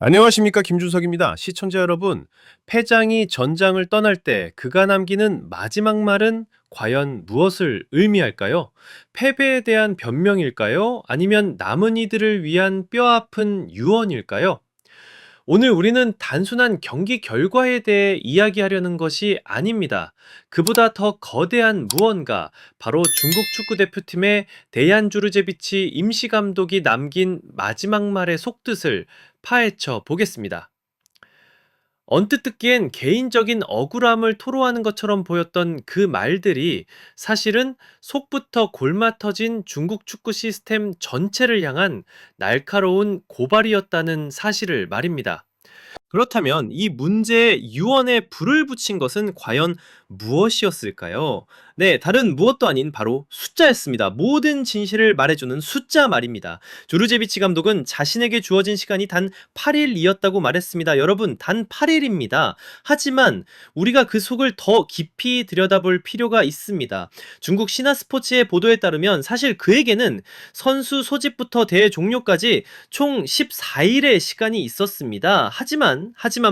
안녕하십니까, 김준석입니다. 시청자 여러분, 패장이 전장을 떠날 때 그가 남기는 마지막 말은 과연 무엇을 의미할까요? 패배에 대한 변명일까요? 아니면 남은 이들을 위한 뼈아픈 유언일까요? 오늘 우리는 단순한 경기 결과에 대해 이야기하려는 것이 아닙니다. 그보다 더 거대한 무언가, 바로 중국 축구 대표팀의 데얀 주르제비치 임시 감독이 남긴 마지막 말의 속뜻을 파헤쳐 보겠습니다. 언뜻 듣기엔 개인적인 억울함을 토로하는 것처럼 보였던 그 말들이 사실은 속부터 골마 터진 중국 축구 시스템 전체를 향한 날카로운 고발이었다는 사실을 말입니다. 그렇다면 이 문제에 유언에 불을 붙인 것은 과연 무엇이었을까요? 네, 다른 무엇도 아닌 바로 숫자였습니다. 모든 진실을 말해주는 숫자 말입니다. 조르제비치 감독은 자신에게 주어진 시간이 단 8일이었다고 말했습니다. 여러분, 단 8일입니다. 하지만 우리가 그 속을 더 깊이 들여다볼 필요가 있습니다. 중국 신화스포츠의 보도에 따르면 사실 그에게는 선수 소집부터 대회 종료까지 총 14일의 시간이 있었습니다. 하지만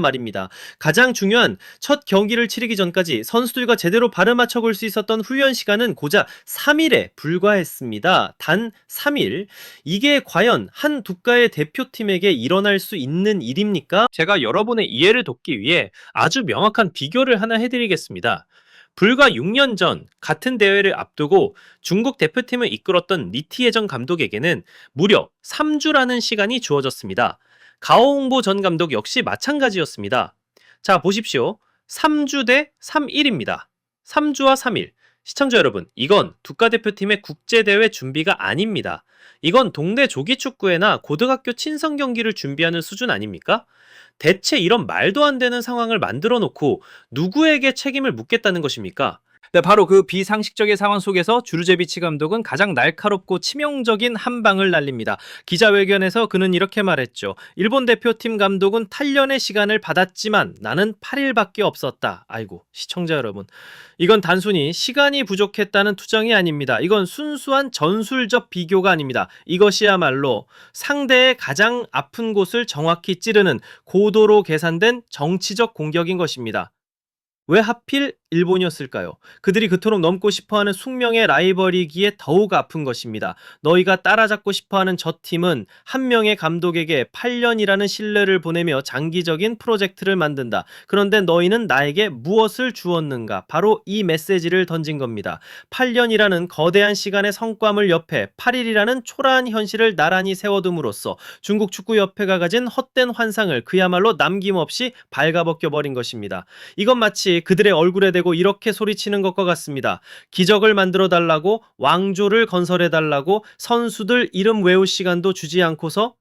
말입니다. 가장 중요한 첫 경기를 치르기 전까지 선수들과 제대로 발을 맞춰 볼 수 있었던 훈련 시간은 고작 3일에 불과했습니다. 단 3일. 이게 과연 한 국가의 대표팀에게 일어날 수 있는 일입니까? 제가 여러분의 이해를 돕기 위해 아주 명확한 비교를 하나 해드리겠습니다. 불과 6년 전 같은 대회를 앞두고 중국 대표팀을 이끌었던 리티예정 감독에게는 무려 3주라는 시간이 주어졌습니다. 가오홍보 전 감독 역시 마찬가지였습니다. 자, 보십시오. 3주 대 3일입니다. 3주와 3일. 시청자 여러분, 이건 국가대표팀의 국제대회 준비가 아닙니다. 이건 동네 조기축구회나 고등학교 친선 경기를 준비하는 수준 아닙니까? 대체 이런 말도 안 되는 상황을 만들어 놓고 누구에게 책임을 묻겠다는 것입니까? 네, 바로 그 비상식적인 상황 속에서 주르제비치 감독은 가장 날카롭고 치명적인 한 방을 날립니다. 기자회견에서 그는 이렇게 말했죠. 일본 대표팀 감독은 단련의 시간을 받았지만 나는 8일밖에 없었다. 아이고, 시청자 여러분. 이건 단순히 시간이 부족했다는 투정이 아닙니다. 이건 순수한 전술적 비교가 아닙니다. 이것이야말로 상대의 가장 아픈 곳을 정확히 찌르는 고도로 계산된 정치적 공격인 것입니다. 왜 하필 일본이었을까요? 그들이 그토록 넘고 싶어하는 숙명의 라이벌이기에 더욱 아픈 것입니다. 너희가 따라잡고 싶어하는 저 팀은 한 명의 감독에게 8년이라는 신뢰를 보내며 장기적인 프로젝트를 만든다. 그런데 너희는 나에게 무엇을 주었는가? 바로 이 메시지를 던진 겁니다. 8년이라는 거대한 시간의 성과물 옆에 8일이라는 초라한 현실을 나란히 세워둠으로써 중국 축구협회가 가진 헛된 환상을 그야말로 남김없이 발가벗겨버린 것입니다. 이건 마치 그들의 얼굴에 대고 이렇게 소리치는 것과 같습니다. 기적을 만들어 달라고, 왕조를 건설해 달라고 선수들 이름 외울 시간도 주지 않고서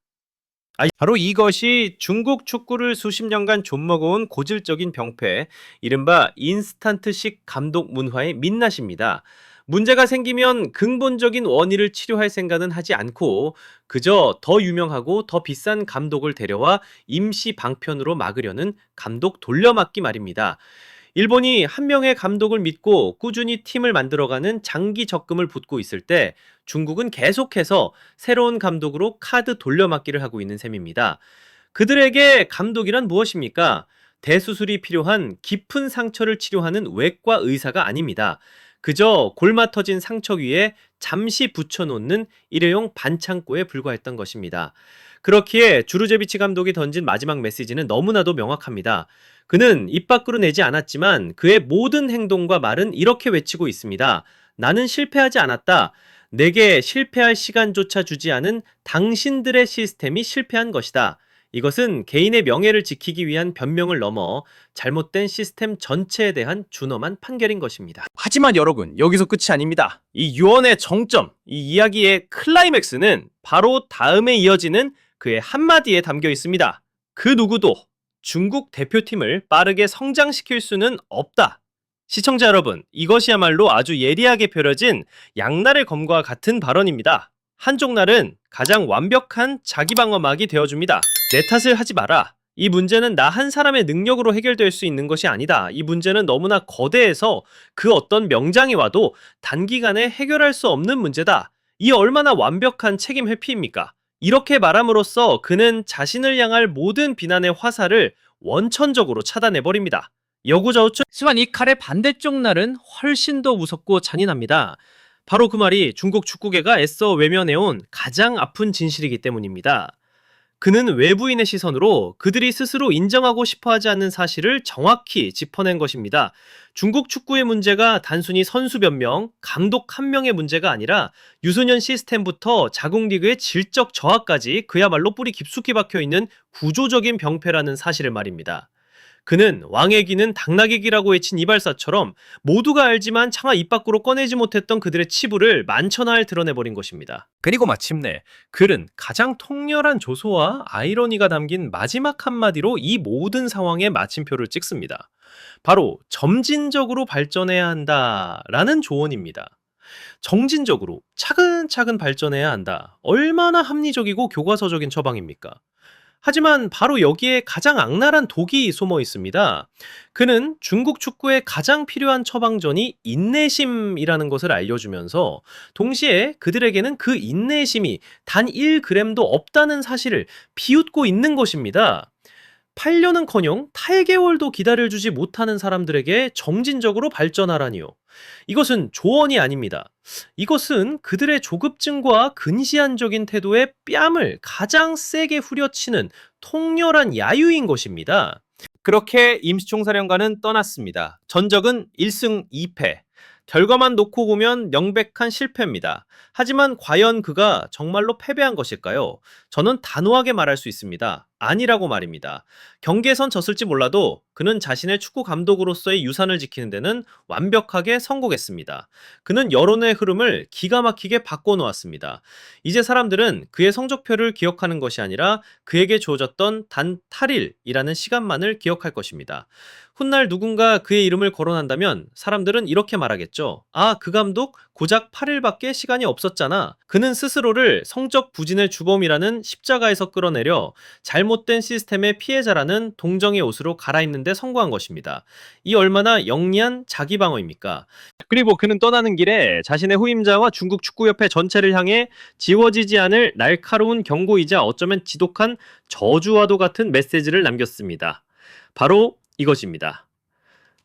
바로 이것이 중국 축구를 수십 년간 좀먹어온 고질적인 병폐, 이른바 인스턴트식 감독 문화의 민낯입니다. 문제가 생기면 근본적인 원인을 치료할 생각은 하지 않고 그저 더 유명하고 더 비싼 감독을 데려와 임시 방편으로 막으려는 감독 돌려막기 말입니다. 일본이 한 명의 감독을 믿고 꾸준히 팀을 만들어가는 장기 적금을 붓고 있을 때 중국은 계속해서 새로운 감독으로 카드 돌려막기를 하고 있는 셈입니다. 그들에게 감독이란 무엇입니까? 대수술이 필요한 깊은 상처를 치료하는 외과 의사가 아닙니다. 그저 골마 터진 상처 위에 잠시 붙여놓는 일회용 반창고에 불과했던 것입니다. 그렇기에 주르제비치 감독이 던진 마지막 메시지는 너무나도 명확합니다. 그는 입 밖으로 내지 않았지만 그의 모든 행동과 말은 이렇게 외치고 있습니다. 나는 실패하지 않았다. 내게 실패할 시간조차 주지 않은 당신들의 시스템이 실패한 것이다. 이것은 개인의 명예를 지키기 위한 변명을 넘어 잘못된 시스템 전체에 대한 준엄한 판결인 것입니다. 하지만 여러분, 여기서 끝이 아닙니다. 이 유언의 정점, 이 이야기의 클라이맥스는 바로 다음에 이어지는 그의 한마디에 담겨 있습니다. 그 누구도 중국 대표팀을 빠르게 성장시킬 수는 없다. 시청자 여러분, 이것이야말로 아주 예리하게 펴려진 양날의 검과 같은 발언입니다. 한쪽 날은 가장 완벽한 자기방어막이 되어줍니다. 내 탓을 하지 마라. 이 문제는 나 한 사람의 능력으로 해결될 수 있는 것이 아니다. 이 문제는 너무나 거대해서 그 어떤 명장이 와도 단기간에 해결할 수 없는 문제다. 이 얼마나 완벽한 책임 회피입니까? 이렇게 말함으로써 그는 자신을 향할 모든 비난의 화살을 원천적으로 차단해버립니다. 여구저우층 하지만 이 칼의 반대쪽 날은 훨씬 더 무섭고 잔인합니다. 바로 그 말이 중국 축구계가 애써 외면해온 가장 아픈 진실이기 때문입니다. 그는 외부인의 시선으로 그들이 스스로 인정하고 싶어 하지 않는 사실을 정확히 짚어낸 것입니다. 중국 축구의 문제가 단순히 선수 몇 명, 감독 한 명의 문제가 아니라 유소년 시스템부터 자국리그의 질적 저하까지 그야말로 뿌리 깊숙이 박혀 있는 구조적인 병폐라는 사실을 말입니다. 그는 왕의 귀는 당나귀 귀라고 외친 이발사처럼 모두가 알지만 차마 입 밖으로 꺼내지 못했던 그들의 치부를 만천하에 드러내버린 것입니다. 그리고 마침내 글은 가장 통렬한 조소와 아이러니가 담긴 마지막 한마디로 이 모든 상황에 마침표를 찍습니다. 바로 점진적으로 발전해야 한다라는 조언입니다. 정진적으로 차근차근 발전해야 한다. 얼마나 합리적이고 교과서적인 처방입니까? 하지만 바로 여기에 가장 악랄한 독이 숨어 있습니다. 그는 중국 축구에 가장 필요한 처방전이 인내심이라는 것을 알려주면서 동시에 그들에게는 그 인내심이 단 1g도 없다는 사실을 비웃고 있는 것입니다. 8년은커녕 8개월도 기다려주지 못하는 사람들에게 점진적으로 발전하라니요. 이것은 조언이 아닙니다. 이것은 그들의 조급증과 근시안적인 태도에 뺨을 가장 세게 후려치는 통렬한 야유인 것입니다. 그렇게 임시총사령관은 떠났습니다. 전적은 1승 2패. 결과만 놓고 보면 명백한 실패입니다. 하지만 과연 그가 정말로 패배한 것일까요? 저는 단호하게 말할 수 있습니다. 아니라고 말입니다. 경기에선 졌을지 몰라도 그는 자신의 축구 감독으로서의 유산을 지키는 데는 완벽하게 성공했습니다. 그는 여론의 흐름을 기가 막히게 바꿔놓았습니다. 이제 사람들은 그의 성적표를 기억하는 것이 아니라 그에게 주어졌던 단 8일이라는 시간만을 기억할 것입니다. 훗날 누군가 그의 이름을 거론한다면 사람들은 이렇게 말하겠죠. 아, 그 감독 고작 8일밖에 시간이 없었잖아. 그는 스스로를 성적 부진의 주범이라는 십자가에서 끌어내려 잘못된 시스템의 피해자라는 동정의 옷으로 갈아입는 데 성공한 것입니다. 이 얼마나 영리한 자기 방어입니까? 그리고 그는 떠나는 길에 자신의 후임자와 중국 축구협회 전체를 향해 지워지지 않을 날카로운 경고이자 어쩌면 지독한 저주와도 같은 메시지를 남겼습니다. 바로 이것입니다.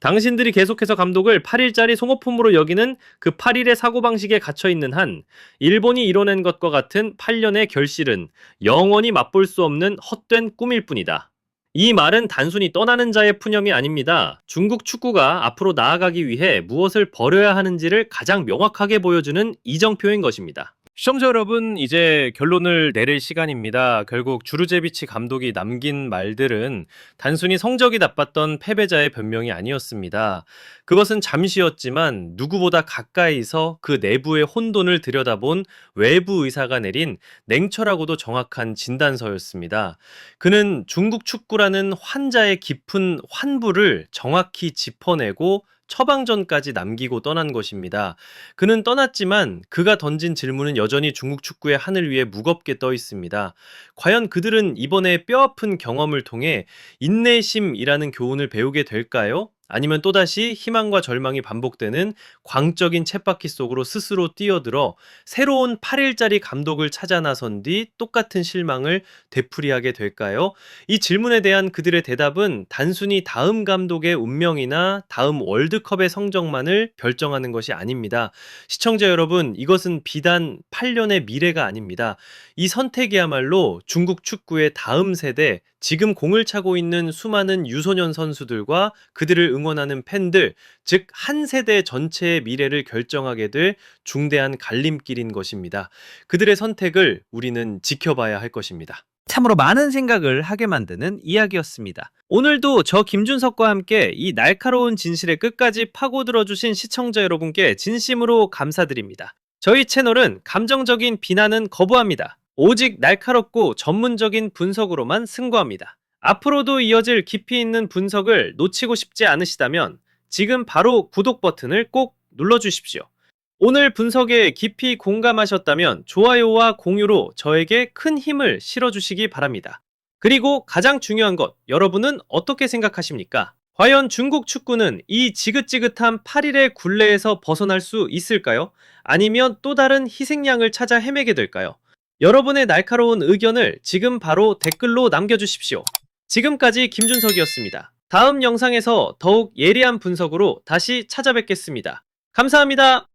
당신들이 계속해서 감독을 8일짜리 송호품으로 여기는 그 8일의 사고방식에 갇혀있는 한 일본이 이뤄낸 것과 같은 8년의 결실은 영원히 맛볼 수 없는 헛된 꿈일 뿐이다. 이 말은 단순히 떠나는 자의 푸념이 아닙니다. 중국 축구가 앞으로 나아가기 위해 무엇을 버려야 하는지를 가장 명확하게 보여주는 이정표인 것입니다. 시청자 여러분, 이제 결론을 내릴 시간입니다. 결국 주르제비치 감독이 남긴 말들은 단순히 성적이 나빴던 패배자의 변명이 아니었습니다. 그것은 잠시였지만 누구보다 가까이서 그 내부의 혼돈을 들여다본 외부 의사가 내린 냉철하고도 정확한 진단서였습니다. 그는 중국 축구라는 환자의 깊은 환부를 정확히 짚어내고 처방전까지 남기고 떠난 것입니다. 그는 떠났지만 그가 던진 질문은 여전히 중국 축구의 하늘 위에 무겁게 떠 있습니다. 과연 그들은 이번에 뼈아픈 경험을 통해 인내심이라는 교훈을 배우게 될까요? 아니면 또다시 희망과 절망이 반복되는 광적인 쳇바퀴 속으로 스스로 뛰어들어 새로운 8일짜리 감독을 찾아 나선 뒤 똑같은 실망을 되풀이하게 될까요? 이 질문에 대한 그들의 대답은 단순히 다음 감독의 운명이나 다음 월드컵의 성적만을 결정하는 것이 아닙니다. 시청자 여러분, 이것은 비단 8년의 미래가 아닙니다. 이 선택이야말로 중국 축구의 다음 세대, 지금 공을 차고 있는 수많은 유소년 선수들과 그들을 응원하는 팬들, 즉 한 세대 전체의 미래를 결정하게 될 중대한 갈림길인 것입니다. 그들의 선택을 우리는 지켜봐야 할 것입니다. 참으로 많은 생각을 하게 만드는 이야기였습니다. 오늘도 저 김준석과 함께 이 날카로운 진실의 끝까지 파고들어주신 시청자 여러분께 진심으로 감사드립니다. 저희 채널은 감정적인 비난은 거부합니다. 오직 날카롭고 전문적인 분석으로만 승부합니다. 앞으로도 이어질 깊이 있는 분석을 놓치고 싶지 않으시다면 지금 바로 구독 버튼을 꼭 눌러주십시오. 오늘 분석에 깊이 공감하셨다면 좋아요와 공유로 저에게 큰 힘을 실어주시기 바랍니다. 그리고 가장 중요한 것, 여러분은 어떻게 생각하십니까? 과연 중국 축구는 이 지긋지긋한 8일의 굴레에서 벗어날 수 있을까요? 아니면 또 다른 희생양을 찾아 헤매게 될까요? 여러분의 날카로운 의견을 지금 바로 댓글로 남겨주십시오. 지금까지 김준석이었습니다. 다음 영상에서 더욱 예리한 분석으로 다시 찾아뵙겠습니다. 감사합니다.